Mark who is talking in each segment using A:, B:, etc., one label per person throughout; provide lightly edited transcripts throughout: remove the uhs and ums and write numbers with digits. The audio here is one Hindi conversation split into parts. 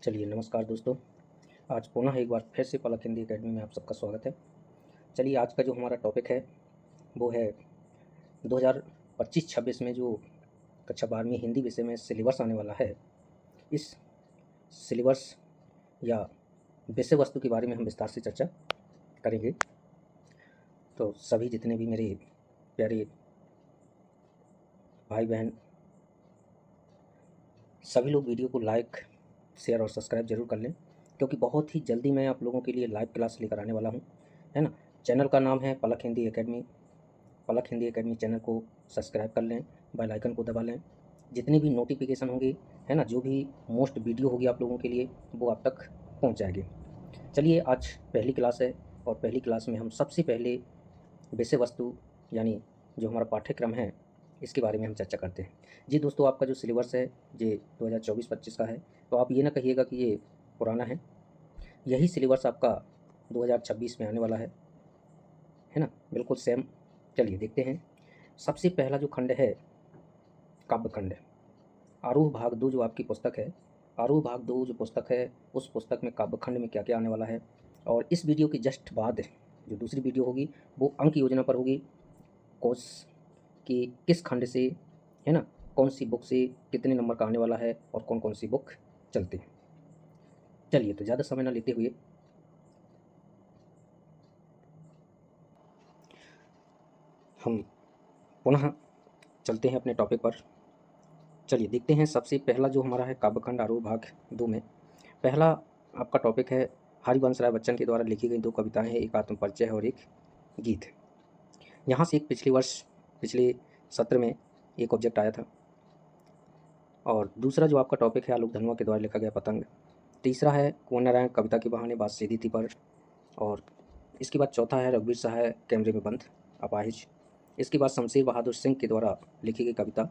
A: चलिए नमस्कार दोस्तों। आज पुनः एक बार फिर से पलक हिंदी एकेडमी में आप सबका स्वागत है। चलिए आज का जो हमारा टॉपिक है वो है 2025-26 में जो कक्षा 12वीं हिंदी विषय में सिलेबस आने वाला है, इस सिलेबस या विषय वस्तु के बारे में हम विस्तार से चर्चा करेंगे। तो सभी जितने भी मेरे प्यारे भाई बहन, सभी लोग वीडियो को लाइक, शेयर और सब्सक्राइब जरूर कर लें, क्योंकि बहुत ही जल्दी मैं आप लोगों के लिए लाइव क्लास लेकर आने वाला हूं, है ना। चैनल का नाम है पलक हिंदी एकेडमी। पलक हिंदी एकेडमी चैनल को सब्सक्राइब कर लें, बेल आइकन को दबा लें। जितनी भी नोटिफिकेशन होंगे, है ना, जो भी मोस्ट वीडियो होगी आप लोगों के लिए, वो आप तक पहुँच जाएगी। चलिए आज पहली क्लास है और पहली क्लास में हम सबसे पहले विषय वस्तु यानी जो हमारा पाठ्यक्रम है इसके बारे में हम चर्चा करते हैं। जी दोस्तों, आपका जो सिलेबस है ये 2024-25 का है, तो आप ये ना कहिएगा कि ये पुराना है। यही सिलेबस आपका 2026 में आने वाला है ना, बिल्कुल सेम। चलिए देखते हैं। सबसे पहला जो खंड है काव्य खंड, आरूह भाग 2 जो आपकी पुस्तक है, आरूह भाग 2 जो पुस्तक है, उस पुस्तक में काव्य खंड में क्या क्या आने वाला है। और इस वीडियो की जस्ट बाद जो दूसरी वीडियो होगी वो अंक योजना पर होगी, कोर्स कि किस खंड से, है ना, कौन सी बुक से कितने नंबर का आने वाला है और कौन कौन सी बुक चलती है। चलिए तो ज़्यादा समय ना लेते हुए हम पुनः चलते हैं अपने टॉपिक पर। चलिए देखते हैं। सबसे पहला जो हमारा है काव्यखंड आरूह भाग 2 में पहला आपका टॉपिक है हरिवंश राय बच्चन के द्वारा लिखी गई 2 कविताएं हैं, एक आत्मपरिचय है और एक गीत है। यहाँ से एक पिछले सत्र में एक ऑब्जेक्ट आया था। और दूसरा जो आपका टॉपिक है आलोक धनुआ के द्वारा लिखा गया पतंग। तीसरा है कुंवर नारायण कविता की बहाने बात सीधी थी पर। और इसके बाद चौथा है रघुवीर सहाय कैमरे में बंद अपाहिज। इसके बाद शमशेर बहादुर सिंह के द्वारा लिखी गई कविता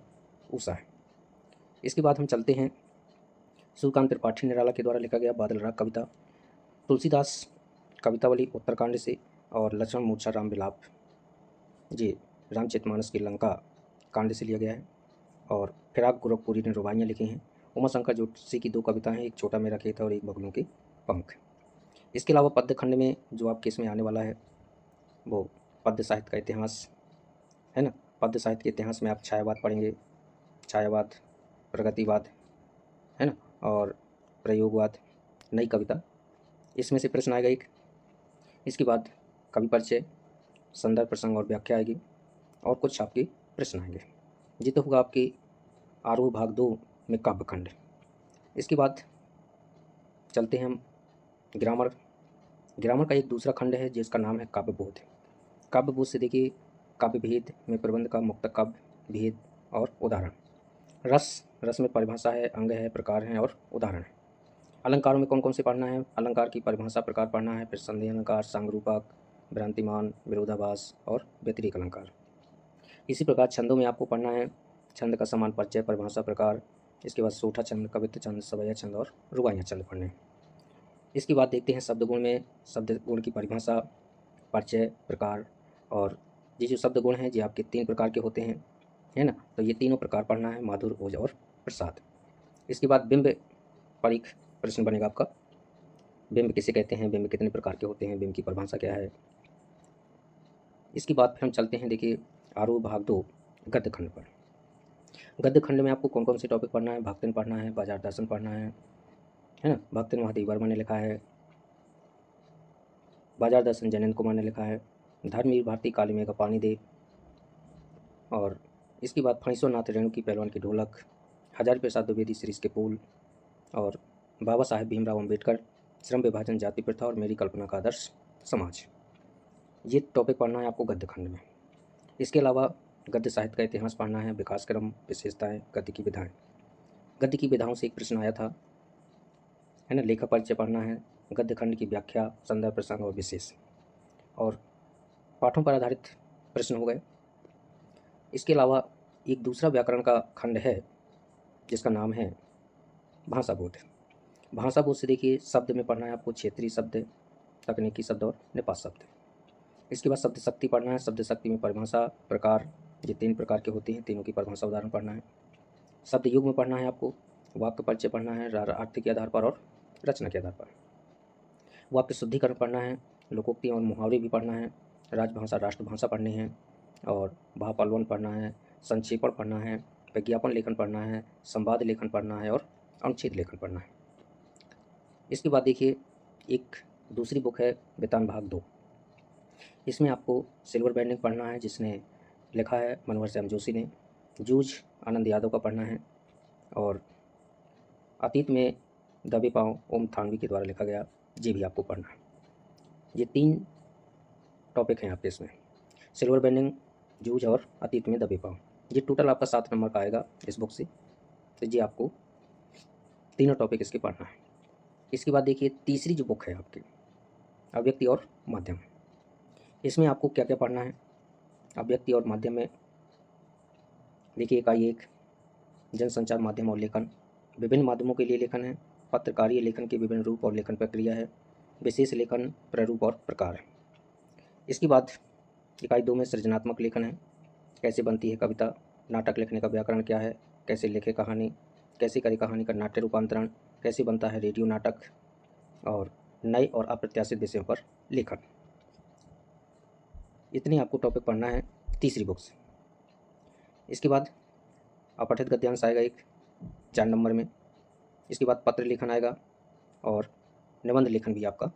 A: उषा है। इसके बाद हम चलते हैं सूर्यकांत त्रिपाठी निराला के द्वारा लिखा गया बादल राग कविता, तुलसीदास कवितावली उत्तरकांड से, और लक्ष्मण मूर्छा राम विलाप जी रामचरितमानस की लंका कांड से लिया गया है। और फिराक गोरखपुरी ने रुबाइयाँ लिखी हैं। उमाशंकर जोशी की 2 कविताएं हैं, एक छोटा मेरा खेत और एक बगलों के पंख। इसके अलावा पद्य खंड में जो आपके इसमें आने वाला है वो पद्य साहित्य का इतिहास है ना। पद्य साहित्य के इतिहास में आप छायावाद पढ़ेंगे, छायावाद, प्रगतिवाद, है ना, और प्रयोगवाद, नई कविता, इसमें से प्रश्न आएगा एक। इसके बाद कवि परिचय, संदर्भ, प्रसंग और व्याख्या आएगी और कुछ आपके प्रश्न आएंगे। ये तो होगा आपके आरूह भाग 2 में काव्यखंड। इसके बाद चलते हैं हम ग्रामर। ग्रामर का एक दूसरा खंड है जिसका नाम है काव्यबोध। काव्यबोध से देखिए काव्य भेद में प्रबंध का मुक्त काव्य भेद और उदाहरण। रस में परिभाषा है, अंग है, प्रकार हैं और उदाहरण है। अलंकारों में कौन कौन से पढ़ना है, अलंकार की परिभाषा, प्रकार पढ़ना है, फिर संदेह अलंकार, सांगरूपक, भ्रांतिमान, विरोधाभास और व्यतिरेक अलंकार। इसी प्रकार छंदों में आपको पढ़ना है छंद का समान परिचय, परिभाषा, प्रकार। इसके बाद सोठा छंद, कवित्व छंद, सवैया छंद और रुबाइयाँ छंद पढ़ने। इसके बाद देखते हैं शब्दगुण में शब्द गुण की परिभाषा, परिचय, प्रकार। और ये जो शब्द गुण हैं ये आपके 3 प्रकार के होते हैं, है ना। तो ये तीनों प्रकार पढ़ना है, माधुर, ओज और प्रसाद। इसके बाद बिंब परीख प्रश्न बनेगा आपका। बिंब किसे कहते हैं, बिंब कितने प्रकार के होते हैं, बिंब की परिभाषा क्या है। इसके बाद फिर हम चलते हैं देखिए आरूह भाग 2 गद्य खंड पर। गद्य खंड में आपको कौन कौन से टॉपिक पढ़ना है, भक्तिन पढ़ना है, बाजार दर्शन पढ़ना है ना। भक्तिन महादेव वर्मा ने लिखा है, बाजार दर्शन जयनंद कुमार ने लिखा है, धर्मवीर भारती काली मेघा पानी दे। और इसके बाद फणीश्वर नाथ रेणु की पहलवान की ढोलक, हजारी प्रसाद द्विवेदी सीरीज के पुल, और बाबा साहेब भीमराव अम्बेडकर, श्रम विभाजन, जाति प्रथा और मेरी कल्पना का आदर्श समाज। ये टॉपिक पढ़ना है आपको गद्य खंड में। इसके अलावा गद्य साहित्य का इतिहास पढ़ना है, विकास क्रम, विशेषताएं, गद्य की विधाएं। गद्य की विधाओं से एक प्रश्न आया था, है ना। लेखक परिचय पढ़ना है, गद्य खंड की व्याख्या, संदर्भ, प्रसंग और विशेष, और पाठों पर आधारित प्रश्न हो गए। इसके अलावा एक दूसरा व्याकरण का खंड है जिसका नाम है भाषा बोध। भाषा बोध से देखिए शब्द में पढ़ना है आपको क्षेत्रीय शब्द, तकनीकी शब्द और निपात शब्द। इसके बाद शब्द शक्ति पढ़ना है, शब्द शक्ति में परिभाषा, प्रकार, ये 3 प्रकार के होते हैं, तीनों की परिभाषा, उदाहरण पढ़ना है। शब्द युग में पढ़ना है आपको, वाक्य परिचय पढ़ना है अर्थ के आधार पर और रचना के आधार पर। वो आपके शुद्धिकरण पढ़ना है, लोकोक्ति और मुहावरे भी पढ़ना है, राजभाषा राष्ट्रभाषा पढ़नी है, और भावावलोकन पढ़ना है, संक्षेपण पढ़ना है, विज्ञापन लेखन पढ़ना है, संवाद लेखन पढ़ना है और अनुच्छेद लेखन पढ़ना है। इसके बाद देखिए एक दूसरी बुक है वेतन भाग 2। इसमें आपको सिल्वर बैंडिंग पढ़ना है, जिसने लिखा है मनोहर श्याम जोशी ने। जूझ आनंद यादव का पढ़ना है, और अतीत में दबे पाँव ओम थानवी के द्वारा लिखा गया, ये भी आपको पढ़ना है। ये 3 टॉपिक हैं आपके इसमें, सिल्वर बैंडिंग, जूझ और अतीत में दबे पाँव। ये टोटल आपका 7 नंबर का आएगा इस बुक से, तो ये आपको तीनों टॉपिक इसके पढ़ना है। इसके बाद देखिए तीसरी जो बुक है आपकी, अव्यक्ति और माध्यम। इसमें आपको क्या क्या पढ़ना है? अव्यक्ति और माध्यम में देखिए इकाई 1 जनसंचार माध्यम और लेखन, विभिन्न माध्यमों के लिए लेखन है, पत्रकारीय लेखन के विभिन्न रूप और लेखन प्रक्रिया है, विशेष लेखन प्रारूप और प्रकार है। इसके बाद इकाई 2 में सृजनात्मक लेखन है, कैसे बनती है कविता, नाटक लिखने का व्याकरण क्या है, कैसे लिखे कहानी, कैसे करे कहानी का नाट्य रूपांतरण, कैसे बनता है रेडियो नाटक, और नए और अप्रत्याशित विषयों पर लेखन। इतने आपको टॉपिक पढ़ना है तीसरी बुक से। इसके बाद अपठित गद्यांश आएगा एक 4 नंबर में। इसके बाद पत्र लेखन आएगा और निबंध लेखन भी आपका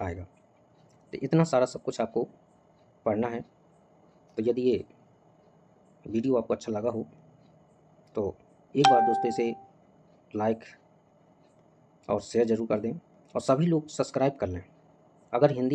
A: आएगा। तो इतना सारा सब कुछ आपको पढ़ना है। तो यदि ये वीडियो आपको अच्छा लगा हो तो एक बार दोस्तों इसे लाइक और शेयर ज़रूर कर दें, और सभी लोग सब्सक्राइब कर लें। अगर हिंदी